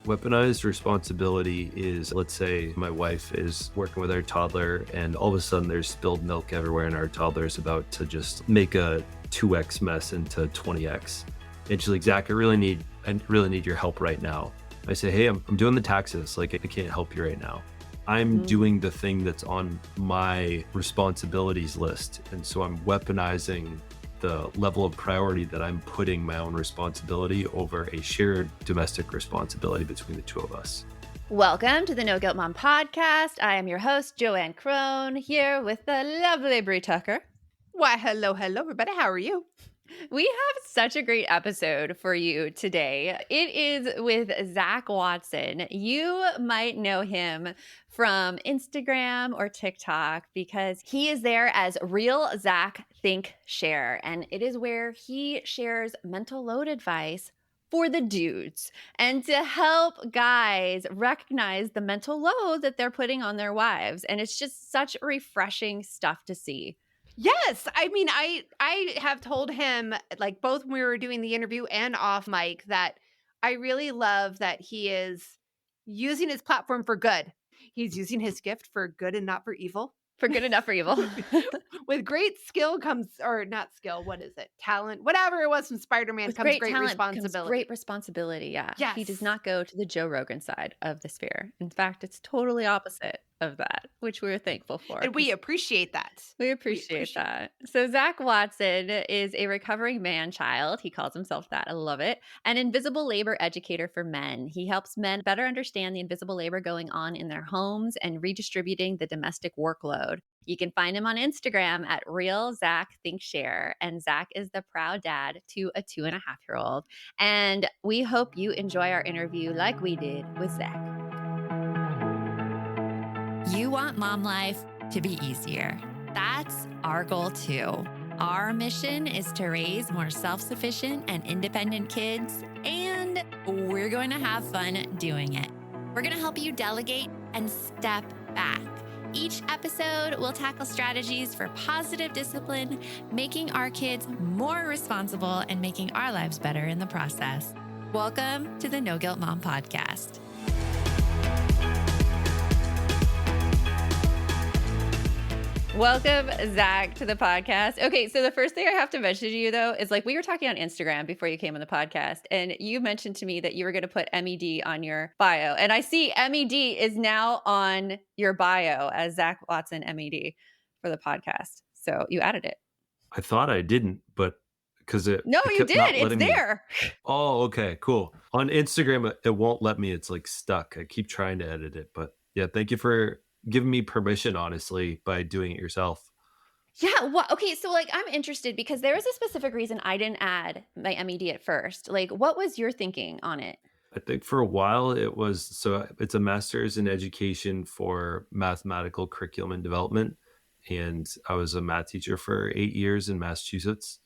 Weaponized responsibility is, let's say my wife is working with our toddler and all of a sudden there's spilled milk everywhere and our toddler is about to just make a 2x mess into 20x. And she's like, Zach, I really need your help right now. I say, hey, I'm doing the taxes. Like, I can't help you right now. I'm doing the thing that's on my responsibilities list. And so I'm weaponizing the level of priority that I'm putting my own responsibility over a shared domestic responsibility between the two of us. Welcome to the No Guilt Mom podcast. I am your host, Joanne Crone, here with the lovely Brie Tucker. Why, hello, everybody. How are you? We have such a great episode for you today. It is with Zach Watson. You might know him from Instagram or TikTok because he is there as Real Zach Think Share, and it is where he shares mental load advice for the dudes and to help guys recognize the mental load that they're putting on their wives. And it's just such refreshing stuff to see. Yes. I mean, I have told him, like, both when we were doing the interview and off mic, that I really love that he is using his platform for good. He's using his gift for good and not for evil. For good enough for evil. With great skill comes, or not skill, what is it? Talent, whatever it was from Spider-Man, With comes great talent comes responsibility. great responsibility, yeah. He Yes. does not go to the Joe Rogan side of the sphere. In fact, it's totally opposite of that, which we're thankful for. And we appreciate that. We appreciate that. So Zach Watson is a recovering man-child. He calls himself that. I love it. An invisible labor educator for men. He helps men better understand the invisible labor going on in their homes and redistributing the domestic workload. You can find him on Instagram at Real Zach Think Share. And Zach is the proud dad to a 2.5-year-old. And we hope you enjoy our interview like we did with Zach. You want mom life to be easier. That's our goal too. Our mission is to raise more self-sufficient and independent kids, and we're going to have fun doing it. We're going to help you delegate and step back. Each episode will tackle strategies for positive discipline, making our kids more responsible and making our lives better in the process. Welcome to the No Guilt Mom podcast. Welcome, Zach, to the podcast. Okay, so the first thing I have to mention to you, though, is like we were talking on Instagram before you came on the podcast, and you mentioned to me that you were going to put MED on your bio. And I see MED is now on your bio as Zach Watson MED for the podcast. So you added it. I thought I didn't, but because it You did. It's there. Oh, okay, cool. On Instagram, it won't let me. It's like stuck. I keep trying to edit it, but yeah, thank you for giving me permission, honestly, by doing it yourself. Yeah. Well, okay. So like, I'm interested because there was a specific reason I didn't add my MED at first. Like, what was your thinking on it? I think for a while it's a master's in education for mathematical curriculum and development. And I was a math teacher for 8 years in Massachusetts.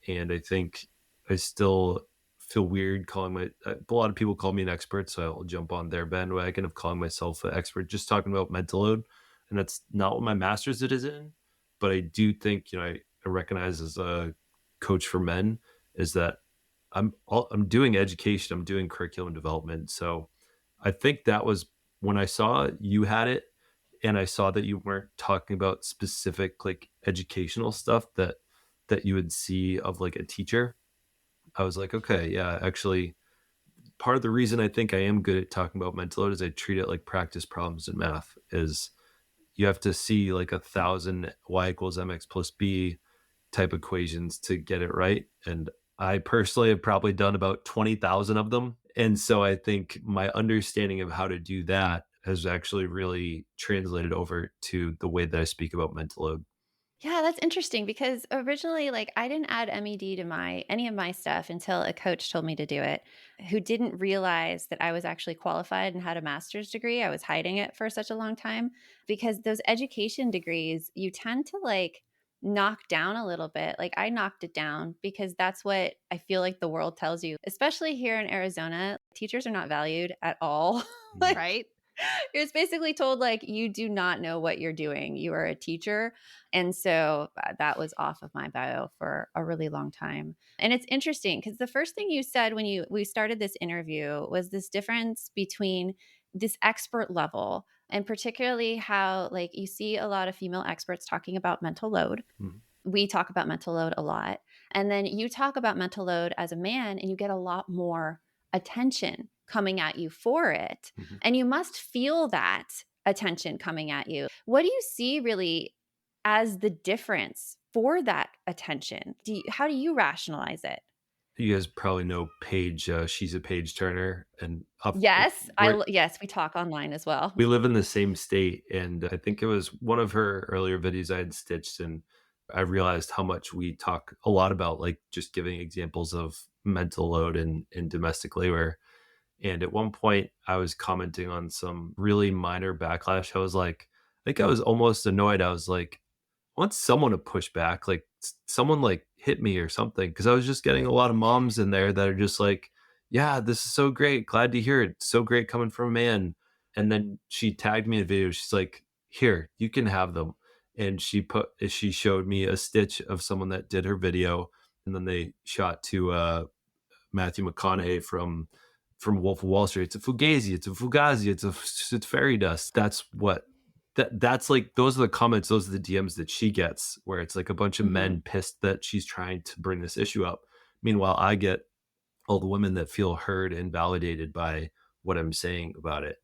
And I think I still feel weird a lot of people call me an expert, so I'll jump on their bandwagon of calling myself an expert, just talking about mental load. And that's not what my master's is in. But I do think, I recognize as a coach for men is that I'm doing education, I'm doing curriculum development. So I think that was when I saw you had it and I saw that you weren't talking about specific like educational stuff that you would see of like a teacher. I was like, okay, yeah, actually part of the reason I think I am good at talking about mental load is I treat it like practice problems in math. Is you have to see like 1,000 y equals mx plus b type equations to get it right. And I personally have probably done about 20,000 of them. And so I think my understanding of how to do that has actually really translated over to the way that I speak about mental load. Yeah, that's interesting because originally, like, I didn't add MED to any of my stuff until a coach told me to do it, who didn't realize that I was actually qualified and had a master's degree. I was hiding it for such a long time because those education degrees, you tend to like knock down a little bit. Like I knocked it down because that's what I feel like the world tells you, especially here in Arizona. Teachers are not valued at all. Right? You're basically told, like, you do not know what you're doing. You are a teacher. And so that was off of my bio for a really long time. And it's interesting because the first thing you said when we started this interview was this difference between this expert level and particularly how like you see a lot of female experts talking about mental load. Mhm, We talk about mental load a lot. And then you talk about mental load as a man and you get a lot more attention coming at you for it. mhm. And you must feel that attention coming at you. What do you see really as the difference for that attention? How do you rationalize it? You guys probably know Paige, she's a Page Turner, and up Yes, we're yes, we talk online as well. we live in the same state, and I think it was one of her earlier videos I had stitched, and I realized how much we talk a lot about, like, just giving examples of mental load in domestic labor, and at one point, I was commenting on some really minor backlash. I was like I think I was almost annoyed. I was like, want someone to push back, like someone like hit me or something. Cause I was just getting a lot of moms in there that are just like, yeah, this is so great. Glad to hear it. So great coming from a man. And then she tagged me in a video. She's like, here, you can have them. And she showed me a stitch of someone that did her video. And then they shot to Matthew McConaughey from Wolf of Wall Street. It's a fugazi, it's a fugazi, it's fairy dust. That's like those are the comments, those are the DMs that she gets, where it's like a bunch of Mhm. men pissed that she's trying to bring this issue up. Meanwhile, I get all the women that feel heard and validated by what I'm saying about it.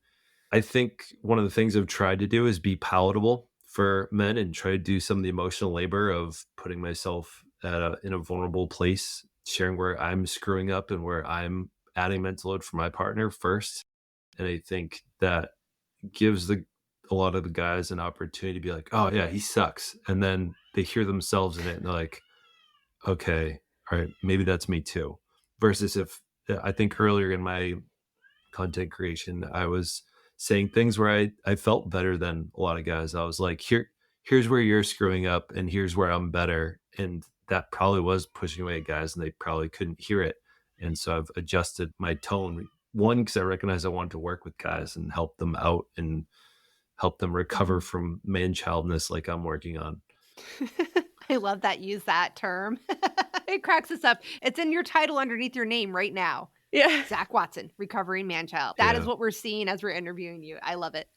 I think one of the things I've tried to do is be palatable for men and try to do some of the emotional labor of putting myself in a vulnerable place, sharing where I'm screwing up and where I'm adding mental load for my partner first. And I think that gives a lot of the guys an opportunity to be like, oh yeah, he sucks. And then they hear themselves in it and they're like, okay, all right, maybe that's me too. Versus if I think earlier in my content creation, I was saying things where I felt better than a lot of guys. I was like, here's where you're screwing up and here's where I'm better. And that probably was pushing away at guys and they probably couldn't hear it. And so I've adjusted my tone. One, because I recognize I wanted to work with guys and help them out and help them recover Mhm. from man-childness like I'm working on. I love that use that term. It cracks us up. It's in your title underneath your name right now. Yeah. Zach Watson, recovering man-child. That is Yeah. what we're seeing as we're interviewing you. I love it.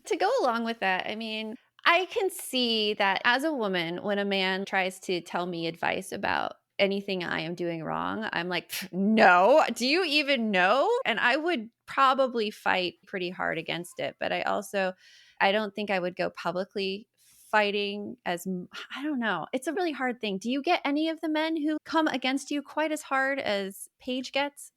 To go along with that, I mean, I can see that as a woman, when a man tries to tell me advice about anything I am doing wrong, I'm like, "Pff, no, do you even know?" And I would probably fight pretty hard against it. But I don't think I would go publicly fighting I don't know. It's a really hard thing. Do you get any of the men who come against you quite as hard as Paige gets?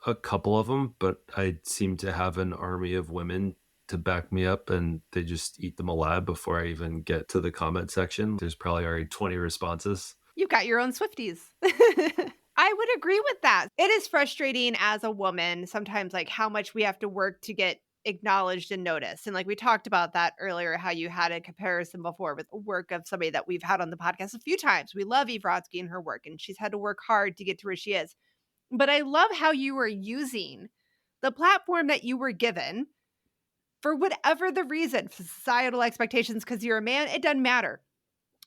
A couple of them, but I seem to have an army of women to back me up, and they just eat them alive before I even get to the comment section. There's probably already 20 responses. You've got your own Swifties. I would agree with that. It is frustrating as a woman sometimes, like how much we have to work to get acknowledged and noticed. And like we talked about that earlier, how you had a comparison before with the work of somebody that we've had on the podcast a few times. We love Eve Rodsky and her work, and she's had to work hard to get to where she is. But I love how you were using the platform that you were given for whatever the reason, societal expectations, because you're a man, it doesn't matter.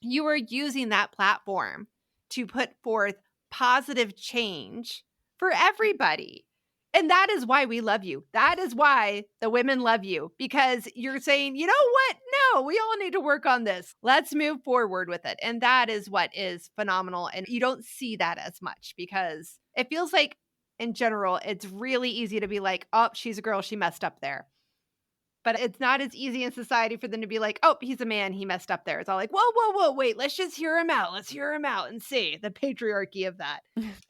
You are using that platform to put forth positive change for everybody. And that is why we love you. That is why the women love you, because you're saying, you know what? No, we all need to work on this. Let's move forward with it. And that is what is phenomenal. And you don't see that as much because it feels like, in general, it's really easy to be like, oh, she's a girl. She messed up there. But it's not as easy in society for them to be like, "Oh, he's a man, he messed up there." It's all like, "Whoa, whoa, whoa, wait, let's just hear him out. Let's hear him out and see." The patriarchy of that.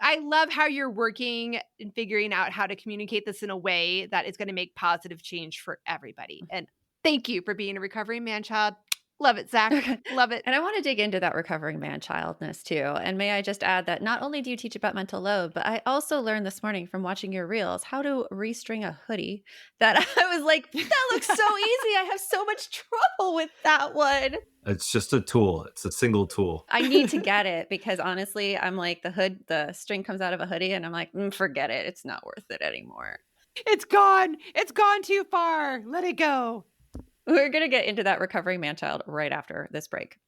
I love how you're working and figuring out how to communicate this in a way that is gonna make positive change for everybody, and thank you for being a recovering man child. Love it, Zach. Okay. Love it. And I want to dig into that recovering man childness too. And may I just add that not only do you teach about mental load, but I also learned this morning from watching your reels how to restring a hoodie that I was like, that looks so easy. I have so much trouble with that one. It's just a tool. It's a single tool. I need to get it because honestly, I'm like the string comes out of a hoodie and I'm like, forget it. It's not worth it anymore. It's gone. It's gone too far. Let it go. We're going to get into that recovering manchild right after this break.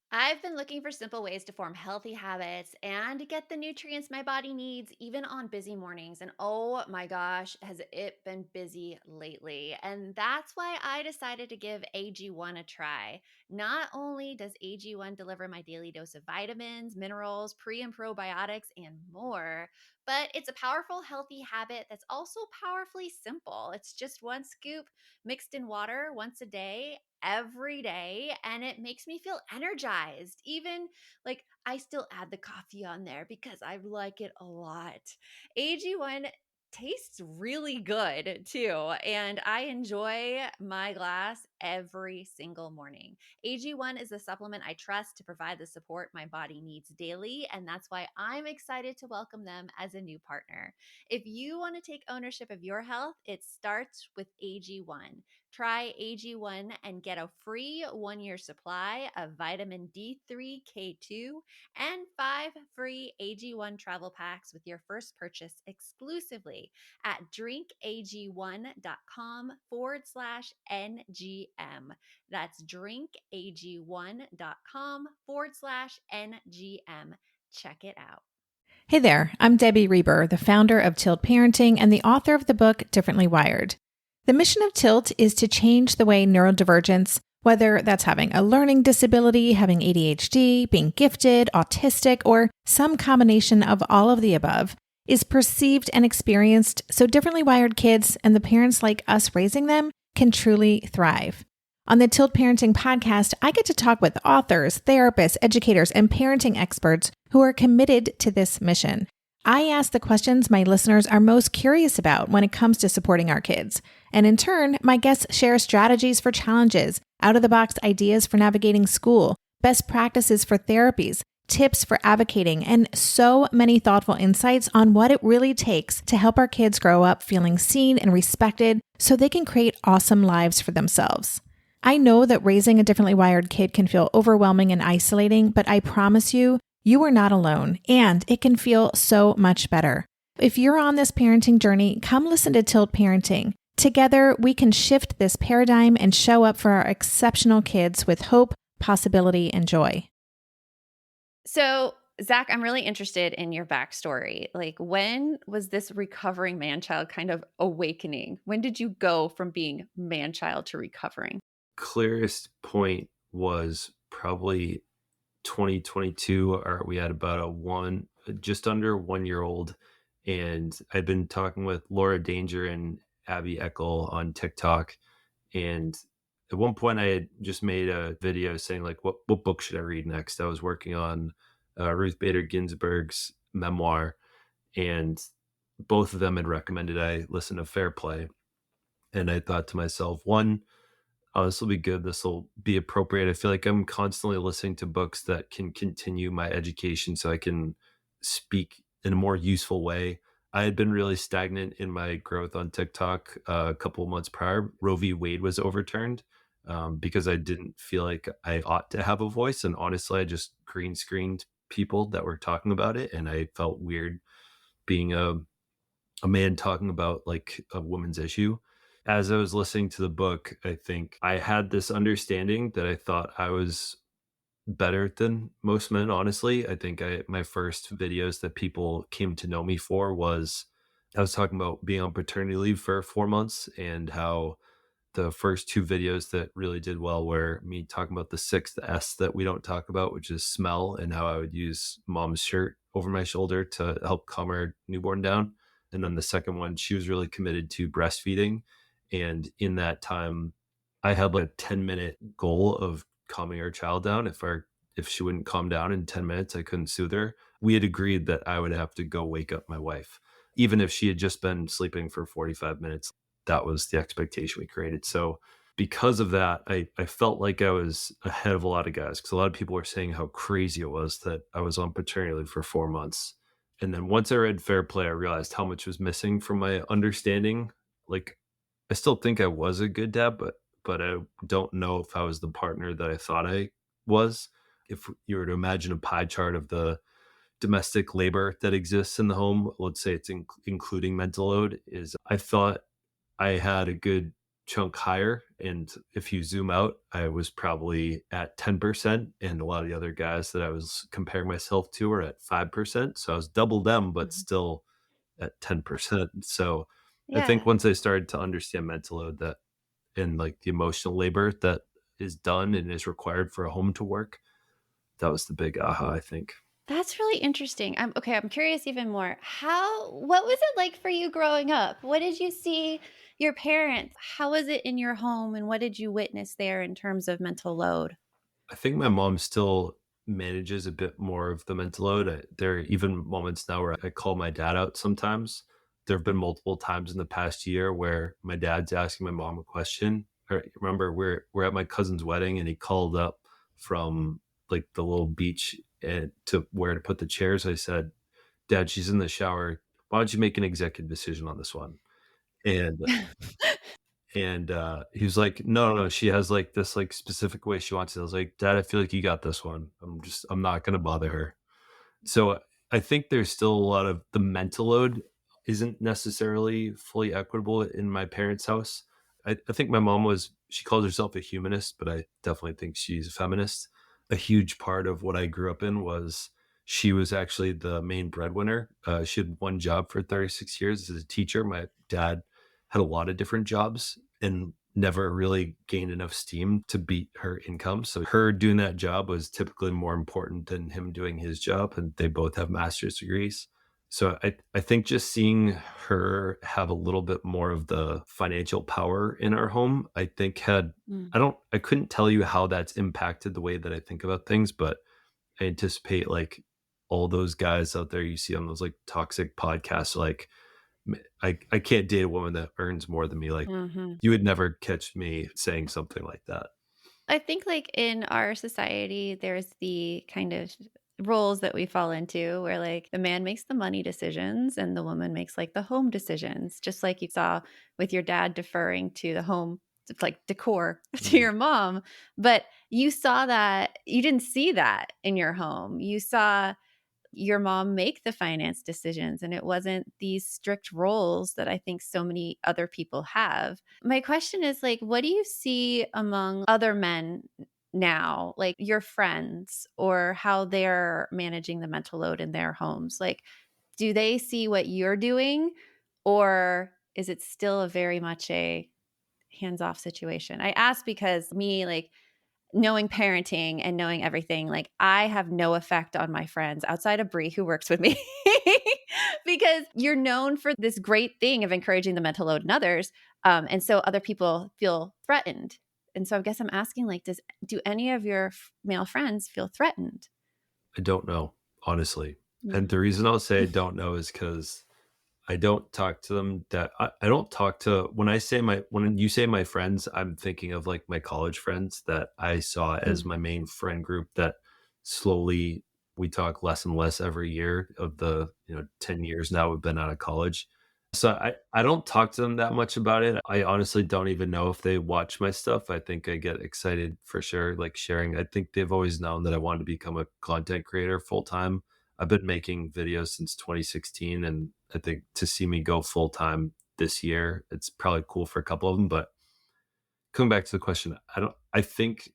I've been looking for simple ways to form healthy habits and get the nutrients my body needs, even on busy mornings. And oh my gosh, has it been busy lately? And that's why I decided to give AG1 a try. Not only does AG1 deliver my daily dose of vitamins, minerals, pre and probiotics, and more, but it's a powerful, healthy habit that's also powerfully simple. It's just one scoop mixed in water once a day, every day, and it makes me feel energized. Even like I still add the coffee on there because I like it a lot. AG1 tastes really good too, and I enjoy my glass every single morning. AG1 is a supplement I trust to provide the support my body needs daily, and that's why I'm excited to welcome them as a new partner. If you want to take ownership of your health, it starts with AG1. Try AG1 and get a free 1 year supply of vitamin D3, K2, and 5 free AG1 travel packs with your first purchase exclusively at drinkag1.com/NGM. That's drinkag1.com/NGM. Check it out. Hey there, I'm Debbie Reber, the founder of Tilt Parenting and the author of the book Differently Wired. The mission of Tilt is to change the way neurodivergence, whether that's having a learning disability, having ADHD, being gifted, autistic, or some combination of all of the above, is perceived and experienced so differently wired kids and the parents like us raising them can truly thrive. On the Tilt Parenting podcast, I get to talk with authors, therapists, educators, and parenting experts who are committed to this mission. I ask the questions my listeners are most curious about when it comes to supporting our kids. And in turn, my guests share strategies for challenges, out-of-the-box ideas for navigating school, best practices for therapies, tips for advocating, and so many thoughtful insights on what it really takes to help our kids grow up feeling seen and respected so they can create awesome lives for themselves. I know that raising a differently wired kid can feel overwhelming and isolating, but I promise you, you are not alone, and it can feel so much better. If you're on this parenting journey, come listen to Tilt Parenting. Together, we can shift this paradigm and show up for our exceptional kids with hope, possibility, and joy. So, Zach, I'm really interested in your backstory. Like, when was this recovering manchild kind of awakening? When did you go from being manchild to recovering? Clearest point was probably 2022, or we had about just under 1 year old. And I'd been talking with Laura Danger and Abby Eckel on TikTok. And at one point I had just made a video saying like, what book should I read next? I was working on Ruth Bader Ginsburg's memoir, and both of them had recommended I listen to Fair Play. And I thought to myself, one, oh, this will be good. This will be appropriate. I feel like I'm constantly listening to books that can continue my education so I can speak in a more useful way. I had been really stagnant in my growth on TikTok a couple of months prior. Roe v. Wade was overturned because I didn't feel like I ought to have a voice. And honestly, I just green screened people that were talking about it. And I felt weird being a man talking about like a woman's issue. As I was listening to the book, I think I had this understanding that I thought I was better than most men, honestly. I think my first videos that people came to know me for was I was talking about being on paternity leave for 4 months, and how the first two videos that really did well were me talking about the sixth S that we don't talk about, which is smell, and how I would use mom's shirt over my shoulder to help calm our newborn down. And then the second one, she was really committed to breastfeeding. And in that time, I had like a 10-minute goal of calming our child down. If she wouldn't calm down in 10 minutes, I couldn't soothe her. We had agreed that I would have to go wake up my wife. Even if she had just been sleeping for 45 minutes, that was the expectation we created. So because of that, I felt like I was ahead of a lot of guys, because a lot of people were saying how crazy it was that I was on paternity leave for 4 months. And then once I read Fair Play, I realized how much was missing from my understanding. Like, I still think I was a good dad, but I don't know if I was the partner that I thought I was. If you were to imagine a pie chart of the domestic labor that exists in the home, let's say it's including mental load, is I thought I had a good chunk higher. And if you zoom out, I was probably at 10%. And a lot of the other guys that I was comparing myself to were at 5%. So I was double them, but Mhm. still at 10%. So I think Yeah. once I started to understand mental load that and like the emotional labor that is done and is required for a home to work, that was the big aha, I think. That's really interesting. I'm curious even more. What was it like for you growing up? What did you see your parents? How was it in your home and what did you witness there in terms of mental load? I think my mom still manages a bit more of the mental load. There are even moments now where I call my dad out sometimes. There have been multiple times in the past year where my dad's asking my mom a question. Or remember, we're at my cousin's wedding, and he called up from like the little beach and to where to put the chairs. I said, "Dad, she's in the shower. Why don't you make an executive decision on this one?" And he was like, "No, no, no, she has, like, this, like, specific way she wants it." I was like, "Dad, I feel like you got this one. I'm not gonna bother her." So, I think there's still a lot of the mental load isn't necessarily fully equitable in my parents' house. I think my mom she calls herself a humanist, but I definitely think she's a feminist. A huge part of what I grew up in was she was actually the main breadwinner. She had one job for 36 years as a teacher. My dad had a lot of different jobs and never really gained enough steam to beat her income. So her doing that job was typically more important than him doing his job. And they both have master's degrees. So I think just seeing her have a little bit more of the financial power in our home, I think Mm. I couldn't tell you how that's impacted the way that I think about things, but I anticipate like all those guys out there you see on those like toxic podcasts, like I can't date a woman that earns more than me. Like Mhm. you would never catch me saying something like that. I think like in our society, there's the kind of roles that we fall into where like the man makes the money decisions and the woman makes like the home decisions, just like you saw with your dad deferring to the home, it's like decor to Mhm. your mom. But you saw that, you didn't see that in your home. You saw your mom make the finance decisions and it wasn't these strict roles that I think so many other people have. My question is like what do you see among other men now, like your friends or how they're managing the mental load in their homes? Like do they see what you're doing or is it still a very much a hands-off situation? I ask because me like knowing parenting and knowing everything, like I have no effect on my friends outside of Bree who works with me because you're known for this great thing of encouraging the mental load in others. And so other people feel threatened. And so I guess I'm asking like, do any of your male friends feel threatened? I don't know, honestly. And Mm. the reason I'll say I don't know is because I don't talk to them I don't talk to when you say my friends, I'm thinking of like my college friends that I saw as Mm. my main friend group that slowly we talk less and less every year of the, 10 years now we've been out of college. So I don't talk to them that much about it. I honestly don't even know if they watch my stuff. I think I get excited for sure, like sharing. I think they've always known that I wanted to become a content creator full time. I've been making videos since 2016, and I think to see me go full time this year, it's probably cool for a couple of them. But coming back to the question, I think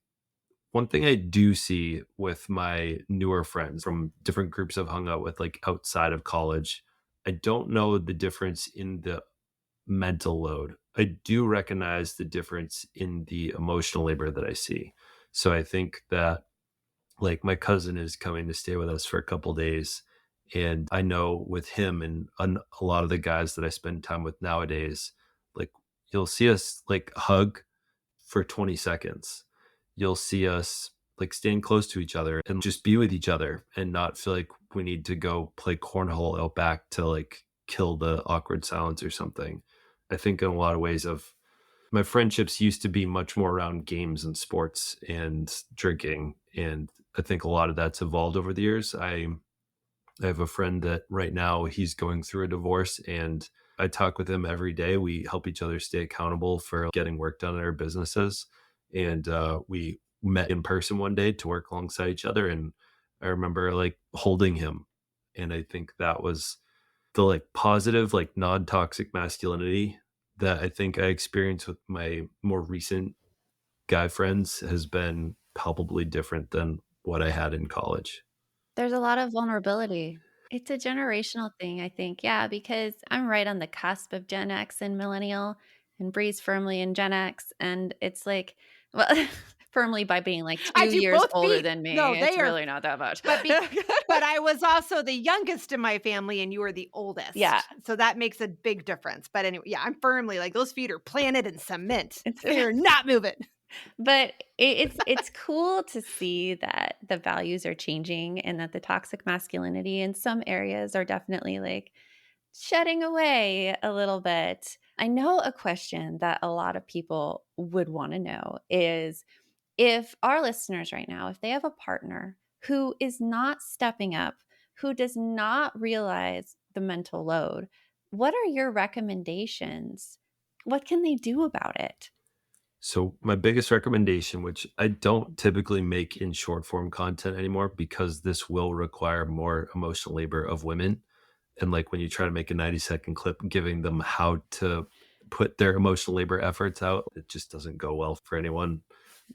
one thing I do see with my newer friends from different groups I've hung out with, like outside of college, I don't know the difference in the mental load. I do recognize the difference in the emotional labor that I see. So I think that like my cousin is coming to stay with us for a couple days, and I know with him and a lot of the guys that I spend time with nowadays, like you'll see us like hug for 20 seconds. You'll see us like stand close to each other and just be with each other and not feel like we need to go play cornhole out back to like kill the awkward silence or something. I think in a lot of ways of my friendships used to be much more around games and sports and drinking, and I think a lot of that's evolved over the years. I have a friend that right now he's going through a divorce, and I talk with him every day. We help each other stay accountable for getting work done in our businesses, and we met in person one day to work alongside each other, and I remember like holding him And I think that was the like positive, like non-toxic masculinity that I think I experienced with my more recent guy friends has been palpably different than what I had in college. There's a lot of vulnerability. It's a generational thing, I think. Yeah, because I'm right on the cusp of Gen X and millennial, and Bree's firmly in Gen X. And it's like, well, firmly by being like I 2 do years both older feet. than me. No, It's they are, really not that much. but but I was also the youngest in my family and you were the oldest. Yeah. So that makes a big difference. But anyway, yeah, I'm firmly like those feet are planted in cement. It's They're not moving. But it's cool to see that the values are changing and that the toxic masculinity in some areas are definitely like shedding away a little bit. I know a question that a lot of people would want to know is if our listeners right now, if they have a partner who is not stepping up, who does not realize the mental load, what are your recommendations? What can they do about it? So my biggest recommendation, which I don't typically make in short form content anymore because this will require more emotional labor of women. And like when you try to make a 90-second clip giving them how to put their emotional labor efforts out, it just doesn't go well for anyone.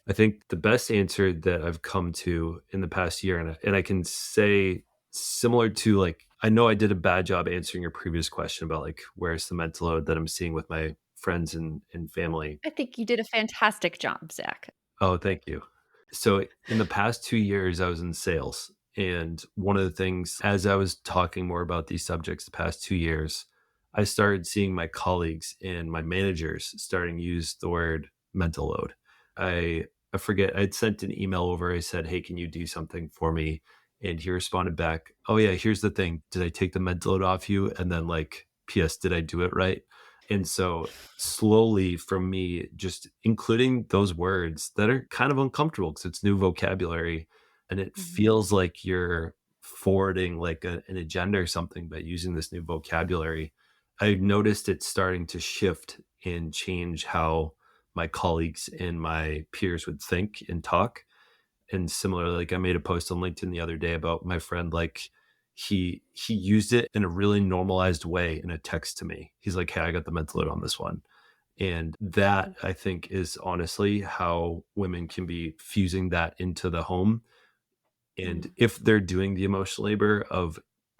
I think the best answer that I've come to in the past year, and I can say similar to like, I know I did a bad job answering your previous question about like, where's the mental load that I'm seeing with my friends and family. I think you did a fantastic job, Zach. Oh, thank you. So in the past 2 years, I was in sales. And one of the things, as I was talking more about these subjects the past 2 years, I started seeing my colleagues and my managers starting to use the word mental load. I I forget, I'd sent an email over. I said, hey, can you do something for me? And he responded back, oh, yeah, here's the thing. Did I take the mental load off you? And then, like, P.S., did I do it right? And so slowly from me just including those words that are kind of uncomfortable because it's new vocabulary and it Mhm. feels like you're forwarding like an agenda or something, but using this new vocabulary, I noticed it starting to shift and change how my colleagues and my peers would think and talk. And similarly, like I made a post on LinkedIn the other day about my friend, like he used it in a really normalized way in a text to me. He's like, hey, I got the mental load on this one. And that I think is honestly how women can be fusing that into the home. And Mm. if they're doing the emotional labor of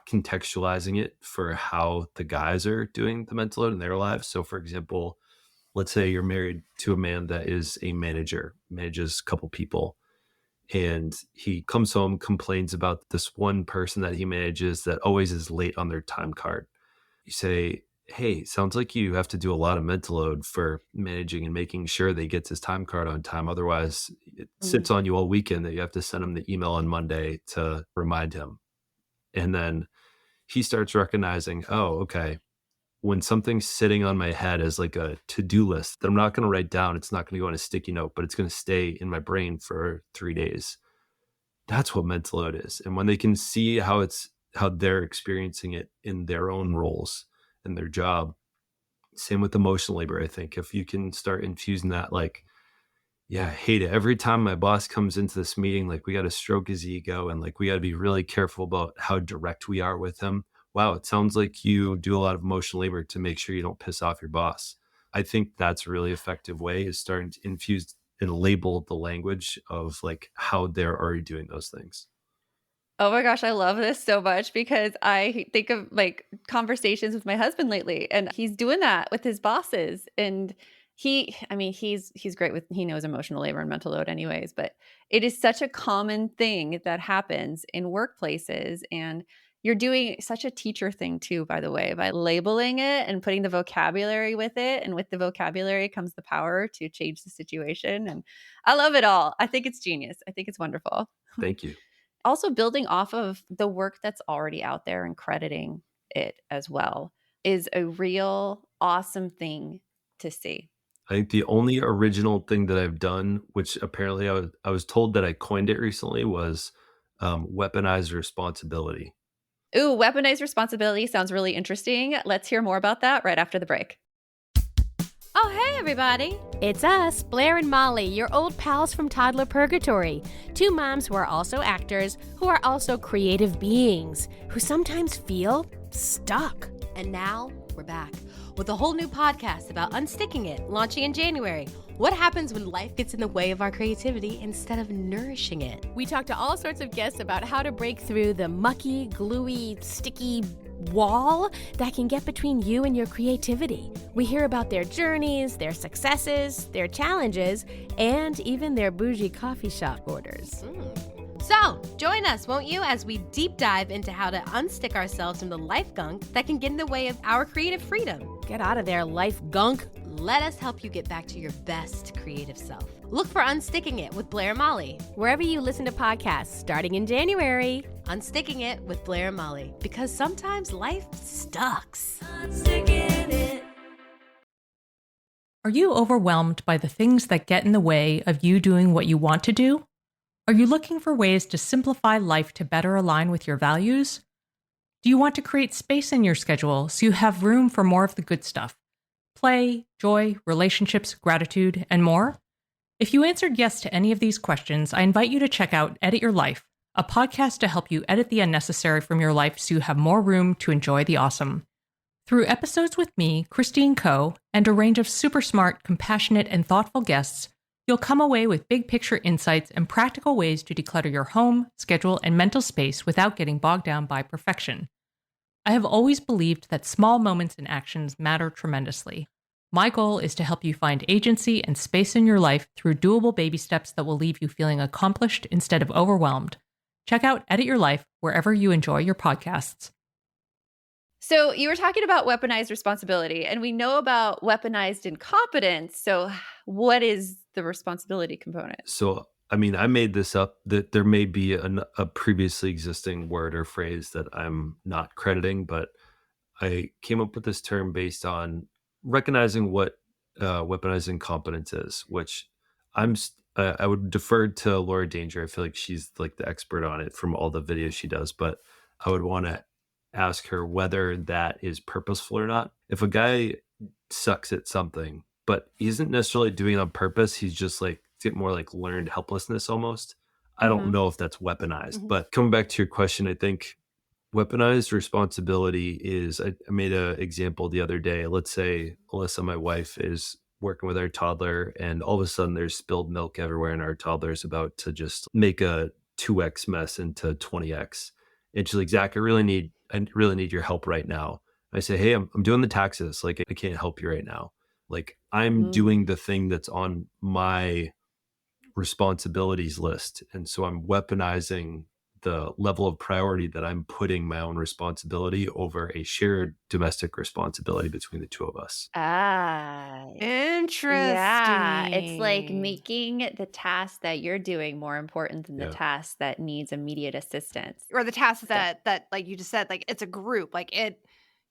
contextualizing it for how the guys are doing the mental load in their lives. So for example, let's say you're married to a man that is a manager, manages a couple people, and he comes home, complains about this one person that he manages that always is late on their time card. You say, hey, sounds like you have to do a lot of mental load for managing and making sure that he gets his time card on time. Otherwise, it Mm. sits on you all weekend that you have to send him the email on Monday to remind him. And then he starts recognizing, oh, okay, when something's sitting on my head as like a to-do list that I'm not going to write down, it's not going to go on a sticky note, but it's going to stay in my brain for 3 days. That's what mental load is. And when they can see how they're experiencing it in their own roles and their job, same with emotional labor, I think. If you can start infusing that, like, yeah, I hate it. Every time my boss comes into this meeting, like we got to stroke his ego and like we got to be really careful about how direct we are with him. Wow, it sounds like you do a lot of emotional labor to make sure you don't piss off your boss. I think that's a really effective way is starting to infuse and label the language of like how they're already doing those things. Oh my gosh, I love this so much because I think of like conversations with my husband lately and he's doing that with his bosses and I mean he's great with he knows emotional labor and mental load anyways, but it is such a common thing that happens in workplaces and you're doing such a teacher thing too, by the way, by labeling it and putting the vocabulary with it. And with the vocabulary comes the power to change the situation. And I love it all. I think it's genius. I think it's wonderful. Thank you. Also building off of the work that's already out there and crediting it as well is a real awesome thing to see. I think the only original thing that I've done, which apparently I was told that I coined it recently, was weaponized responsibility. Ooh, weaponized responsibility sounds really interesting. Let's hear more about that right after the break. Oh, everybody. It's us, Blair and Molly, your old pals from Toddler Purgatory. Two moms who are also actors, who are also creative beings, who sometimes feel stuck. And now we're back with a whole new podcast about unsticking it, launching in January. What happens when life gets in the way of our creativity instead of nourishing it? We talk to all sorts of guests about how to break through the mucky, gluey, sticky wall that can get between you and your creativity. We hear about their journeys, their successes, their challenges, and even their bougie coffee shop orders. So, join us, won't you, as we deep dive into how to unstick ourselves from the life gunk that can get in the way of our creative freedom. Get out of there, life gunk. Let us help you get back to your best creative self. Look for Unsticking It with Blair and Molly. Wherever you listen to podcasts, starting in January. Unsticking It with Blair and Molly, because sometimes life sucks. Are you overwhelmed by the things that get in the way of you doing what you want to do? Are you looking for ways to simplify life to better align with your values? Do you want to create space in your schedule so you have room for more of the good stuff? Play, joy, relationships, gratitude, and more? If you answered yes to any of these questions, I invite you to check out Edit Your Life, a podcast to help you edit the unnecessary from your life so you have more room to enjoy the awesome. Through episodes with me, Christine Coe, and a range of super smart, compassionate, and thoughtful guests, you'll come away with big picture insights and practical ways to declutter your home, schedule, and mental space without getting bogged down by perfection. I have always believed that small moments and actions matter tremendously. My goal is to help you find agency and space in your life through doable baby steps that will leave you feeling accomplished instead of overwhelmed. Check out Edit Your Life wherever you enjoy your podcasts. So you were talking about weaponized responsibility, and we know about weaponized incompetence. So what is the responsibility component? So, I mean, I made this up, that there may be a previously existing word or phrase that I'm not crediting, but I came up with this term based on recognizing what weaponized incompetence is, which I would defer to Laura Danger. I feel like she's like the expert on it from all the videos she does, but I would want to ask her whether that is purposeful or not. If a guy sucks at something, but he isn't necessarily doing it on purpose, he's just like more like learned helplessness almost. I don't know if that's weaponized. But coming back to your question, I think weaponized responsibility is, I made an example the other day. Let's say Alyssa, my wife, is working with our toddler, and all of a sudden there's spilled milk everywhere, and our toddler's about to just make a 2x mess into 20x. And she's like, Zach, I really need your help right now. I say, hey, I'm doing the taxes. Like, I can't help you right now. Like, I'm doing the thing that's on my responsibilities list. And so I'm weaponizing the level of priority that I'm putting my own responsibility over a shared domestic responsibility between the two of us. Interesting. Yeah, it's like making the task that you're doing more important than the Yeah. task that needs immediate assistance. Or the tasks that like you just said, like it's a group, like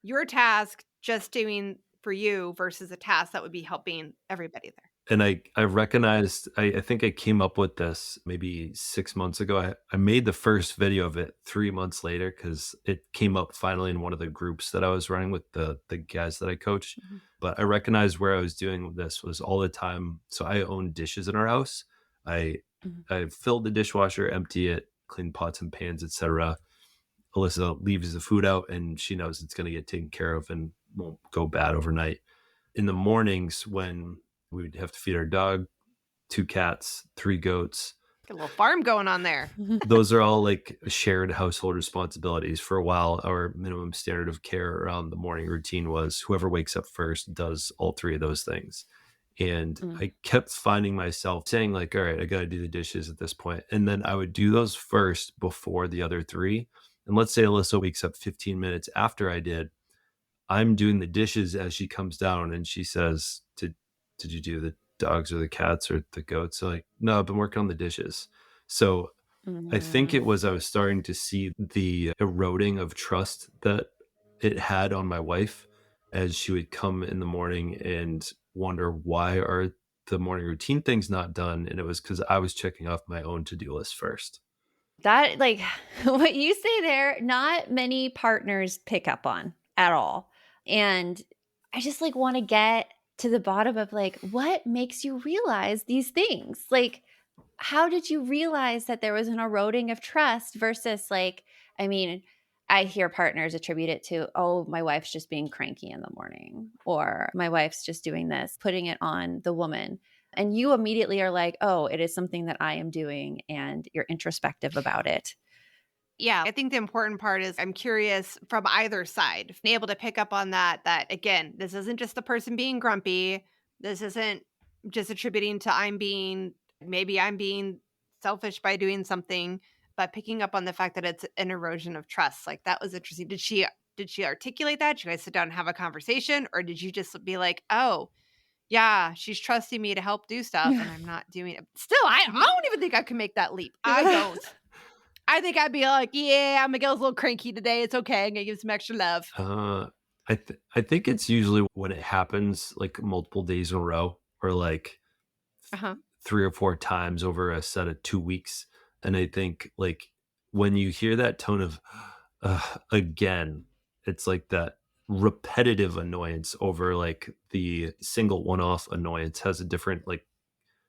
your task just doing for you versus a task that would be helping everybody there. And I recognized, I think I came up with this maybe 6 months ago. I made the first video of it 3 months later because it came up finally in one of the groups that I was running with the guys that I coach. But I recognized where I was doing this was all the time. So I own dishes in our house. I filled the dishwasher, empty it, clean pots and pans, etc. Alyssa leaves the food out and she knows it's going to get taken care of and won't go bad overnight. In the mornings when we would have to feed our dog, 2 cats, 3 goats. Got a little farm going on there. Those are all like shared household responsibilities. For a while, our minimum standard of care around the morning routine was whoever wakes up first does all 3 of those things. And I kept finding myself saying like, all right, I got to do the dishes at this point. And then I would do those first before the other 3. And let's say Alyssa wakes up 15 minutes after I did. I'm doing the dishes as she comes down and she says, did you do the dogs or the cats or the goats? So like, no, I've been working on the dishes. So I think I was starting to see the eroding of trust that it had on my wife as she would come in the morning and wonder, why are the morning routine things not done? And it was because I was checking off my own to-do list first. That, like, what you say there, not many partners pick up on at all. And I just like want to get to the bottom of like, what makes you realize these things? Like, how did you realize that there was an eroding of trust versus like, I mean, I hear partners attribute it to, oh, my wife's just being cranky in the morning, or my wife's just doing this, putting it on the woman. And you immediately are like, oh, it is something that I am doing, and you're introspective about it. Yeah, I think the important part is I'm curious from either side, being able to pick up on that again, this isn't just the person being grumpy. This isn't just attributing to maybe I'm being selfish by doing something, but picking up on the fact that it's an erosion of trust. Like that was interesting. Did she articulate that? Did you guys sit down and have a conversation? Or did you just be like, oh, yeah, she's trusting me to help do stuff and I'm not doing it. Still, I don't even think I can make that leap. I don't. I think I'd be like, yeah, I'm gonna get a little cranky today. It's okay. I'm gonna give some extra love. I think it's usually when it happens like multiple days in a row, or like Uh-huh. 3 or 4 times over a set of 2 weeks. And I think like when you hear that tone of again, it's like that repetitive annoyance over like the single one-off annoyance has a different like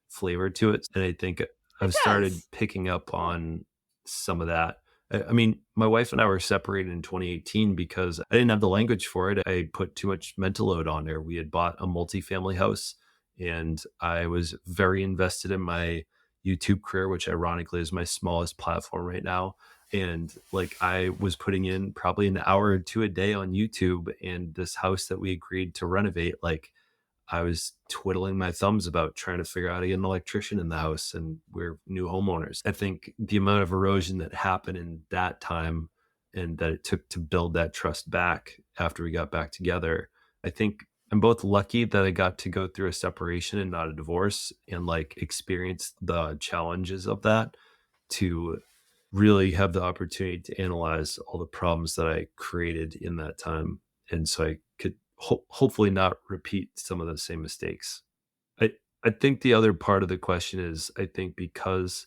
flavor to it. And I think It I've started does. picking up on some of that. I mean, my wife and I were separated in 2018 because I didn't have the language for it. I put too much mental load on her. We had bought a multifamily house, and I was very invested in my YouTube career, which ironically is my smallest platform right now. And like I was putting in probably an hour or two a day on YouTube, and this house that we agreed to renovate, like I was twiddling my thumbs about trying to figure out how to get an electrician in the house, and we're new homeowners. I think the amount of erosion that happened in that time and that it took to build that trust back after we got back together, I think I'm both lucky that I got to go through a separation and not a divorce and like experience the challenges of that, to really have the opportunity to analyze all the problems that I created in that time. And so I could hopefully not repeat some of the same mistakes. I, I think the other part of the question is I think because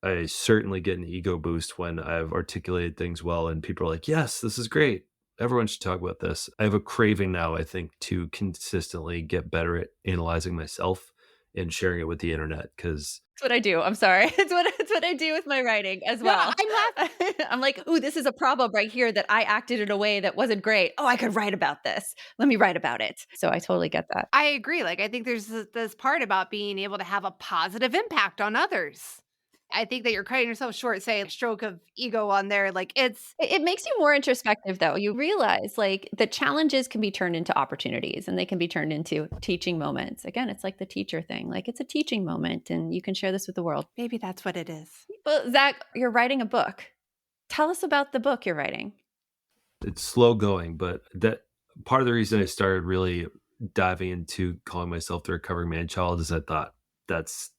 I certainly get an ego boost when I've articulated things well and people are like, yes, this is great. Everyone should talk about this. I have a craving now, I think, to consistently get better at analyzing myself and sharing it with the internet because That's what I do. I'm sorry. It's what I do with my writing as No, well. I'm not. I'm like, ooh, this is a problem right here that I acted in a way that wasn't great. Oh, I could write about this. Let me write about it. So I totally get that. I agree. Like I think there's this part about being able to have a positive impact on others. I think that you're cutting yourself short, say a stroke of ego on there. Like It makes you more introspective, though. You realize like the challenges can be turned into opportunities, and they can be turned into teaching moments. Again, it's like the teacher thing. Like it's a teaching moment, and you can share this with the world. maybe that's what it is. Well, Zach, you're writing a book. Tell us about the book you're writing. it's slow going, but that part of the reason I started really diving into calling myself the recovering man child is I thought that's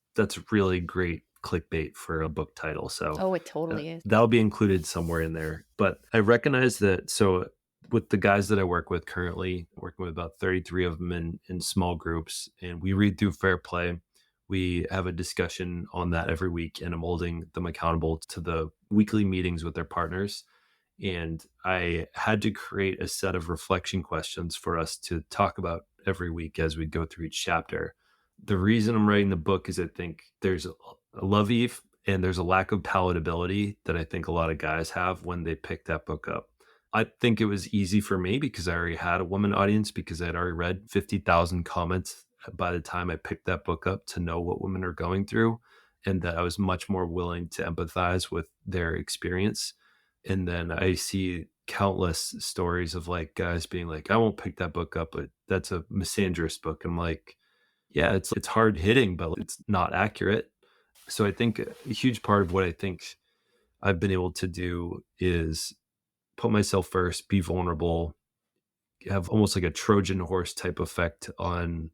really great clickbait for a book title. So Oh, it totally is. that'll be included somewhere in there. But I recognize that. So with the guys that I work with currently, working with about 33 of them in small groups, and we read through Fair Play. We have a discussion on that every week, and I'm holding them accountable to the weekly meetings with their partners. And I had to create a set of reflection questions for us to talk about every week as we go through each chapter. The reason I'm writing the book is I think there's a love Eve and there's a lack of palatability that I think a lot of guys have when they pick that book up. I think it was easy for me because I already had a woman audience because I'd already read 50,000 comments by the time I picked that book up to know what women are going through, and that I was much more willing to empathize with their experience. And then I see countless stories of like guys being like, I won't pick that book up, but that's a misandrous book. I'm like, yeah, it's hard hitting, but it's not accurate. So I think a huge part of what I think I've been able to do is put myself first, be vulnerable, have almost like a Trojan horse type effect on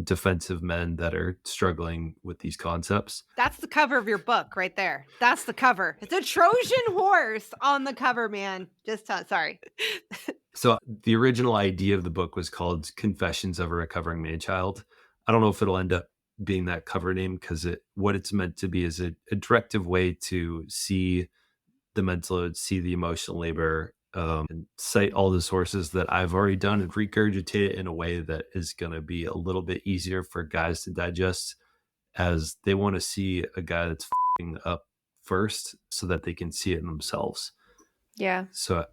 defensive men that are struggling with these concepts. That's the cover of your book right there. That's the cover. It's a Trojan horse on the cover, man. Sorry. So the original idea of the book was called Confessions of a Recovering Manchild. I don't know if it'll end up being that cover name because what it's meant to be is a directive way to see the mental load, see the emotional labor, and cite all the sources that I've already done and regurgitate it in a way that is going to be a little bit easier for guys to digest, as they want to see a guy that's f***ing up first so that they can see it in themselves. Yeah. So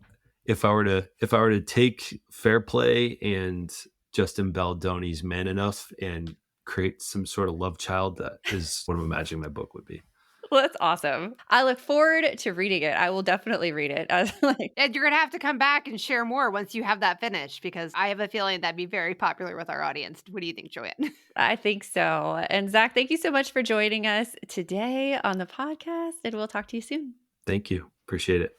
if I were to take Fair Play and Justin Baldoni's Man Enough and create some sort of love child, that is what I'm imagining my book would be. Well, that's awesome. I look forward to reading it. I will definitely read it. I was like, And you're going to have to come back and share more once you have that finished, because I have a feeling that'd be very popular with our audience. What do you think, Joanne? I think so. And Zach, thank you so much for joining us today on the podcast, and we'll talk to you soon. Thank you. Appreciate it.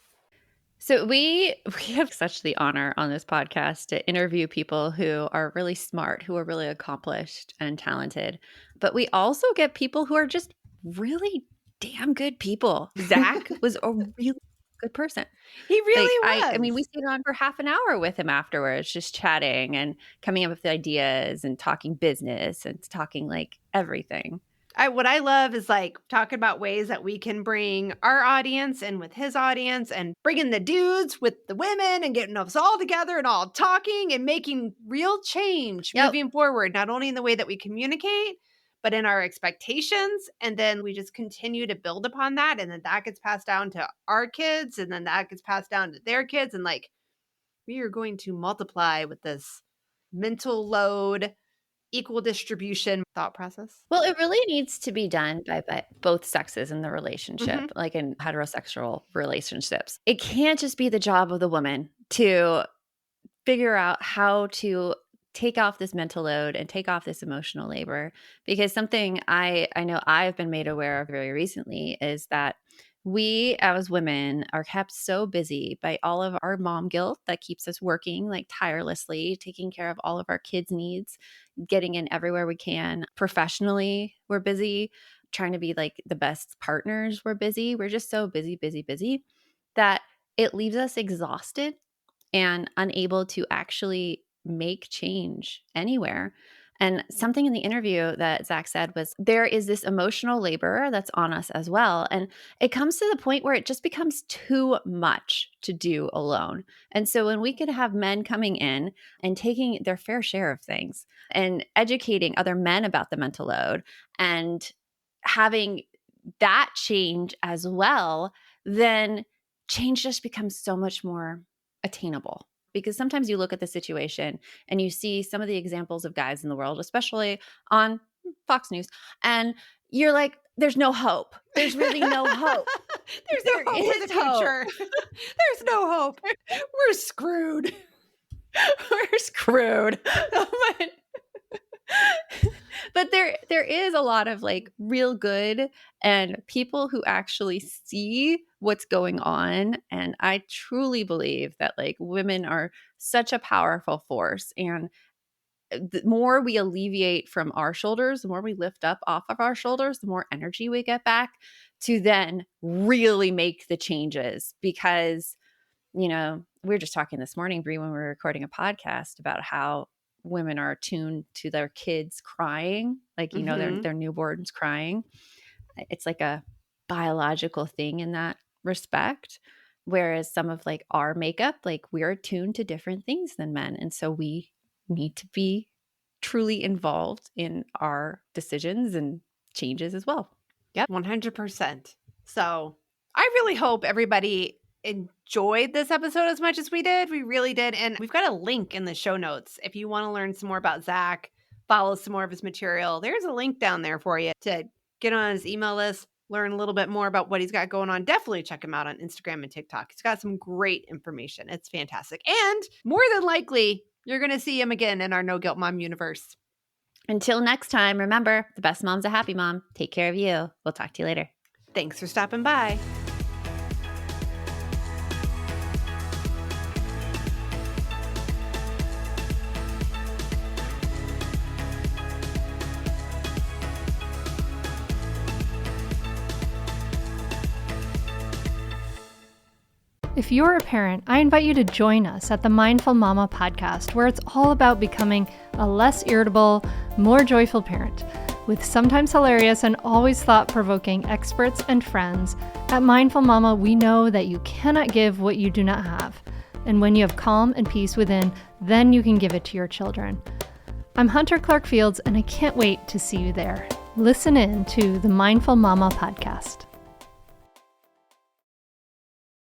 So we have such the honor on this podcast to interview people who are really smart, who are really accomplished and talented. But we also get people who are just really damn good people. Zach was a really good person. He really was. I mean, we stayed on for half an hour with him afterwards, just chatting and coming up with ideas and talking business and talking like everything. What I love is like talking about ways that we can bring our audience in with his audience, and bringing the dudes with the women and getting us all together and all talking and making real change moving forward, not only in the way that we communicate, but in our expectations. And then we just continue to build upon that. And then that gets passed down to our kids, and then that gets passed down to their kids. And like, we are going to multiply with this mental load, equal distribution thought process. Well, it really needs to be done by both sexes in the relationship, like in heterosexual relationships. It can't just be the job of the woman to figure out how to take off this mental load and take off this emotional labor. Because something I know I've been made aware of very recently is that we as women are kept so busy by all of our mom guilt that keeps us working like tirelessly, taking care of all of our kids' needs, getting in everywhere we can. Professionally, we're busy, trying to be like the best partners. We're busy. We're just so busy that it leaves us exhausted and unable to actually make change anywhere. And something in the interview that Zach said was, there is this emotional labor that's on us as well. And it comes to the point where it just becomes too much to do alone. And so when we could have men coming in and taking their fair share of things and educating other men about the mental load and having that change as well, then change just becomes so much more attainable. Because sometimes you look at the situation and you see some of the examples of guys in the world, especially on Fox News, and you're like, there's no hope. There's really no hope. There's no hope for the future. There's no hope. We're screwed. We're screwed. But there is a lot of like real good and people who actually see what's going on. And I truly believe that like women are such a powerful force. And the more we alleviate from our shoulders, the more we lift up off of our shoulders, the more energy we get back to then really make the changes. Because, you know, we were just talking this morning, Brie, when we were recording a podcast about how women are attuned to their kids crying, like, you know, their newborns crying. It's like a biological thing in that respect. Whereas some of like our makeup, like we're attuned to different things than men. And so we need to be truly involved in our decisions and changes as well. Yep, 100%. So I really hope everybody enjoyed this episode as much as we did. We really did. And we've got a link in the show notes. If you want to learn some more about Zach, follow some more of his material, there's a link down there for you to get on his email list, learn a little bit more about what he's got going on. Definitely check him out on Instagram and TikTok. He's got some great information. It's fantastic. And more than likely, you're going to see him again in our No Guilt Mom universe. Until next time, remember, the best mom's a happy mom. Take care of you. We'll talk to you later. Thanks for stopping by. If you're a parent, I invite you to join us at the Mindful Mama podcast, where it's all about becoming a less irritable, more joyful parent. With sometimes hilarious and always thought-provoking experts and friends, at Mindful Mama, we know that you cannot give what you do not have. And when you have calm and peace within, then you can give it to your children. I'm Hunter Clark Fields, and I can't wait to see you there. Listen in to the Mindful Mama podcast.